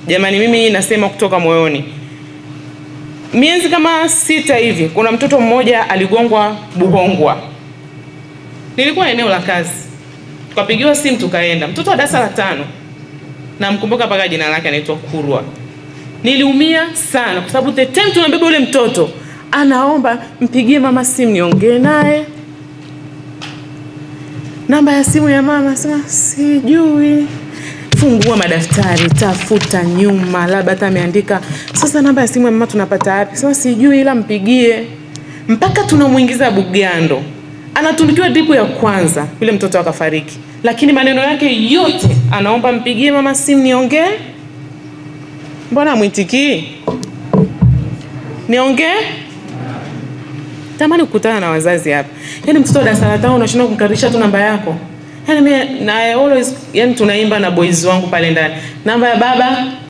Jamani, mimi nasema kutoka moyoni. Miezi kama 6 hivi, kuna mtoto mmoja aligongwa Buhongwa. Nilikuwa eneo la kazi. Tukapigiwa simu tukaenda. Mtoto wa darasa la 5. Na mkumbuka mpaka jina lake, anaitwa Kurwa. Niliumia sana kwa sababu the time tunambeba ule mtoto, anaomba mpigie mama simu niongee naye. Namba ya simu ya mama, sema sijui. Fungua madaftari, tafuta nyuma, labda hata ameandika. Sasa namba ya simu ya mama tunapata wapi? Sema sijui, ila mpigie. Mpaka tunamuingiza Bugando. Anatulikiwa dripu ya kwanza, yule mtoto akafariki. Lakini maneno yake yote anaomba mpigie mama simu niongee. Mbona muitiki? Niongee? Tamani kukutana na wazazi hapa. Yaani mtoto wa darasa la 5 unashindwa kumkaribisha tu namba yako. Yaani mimi na always, yaani tunaimba na boys wangu pale ndani. Namba ya baba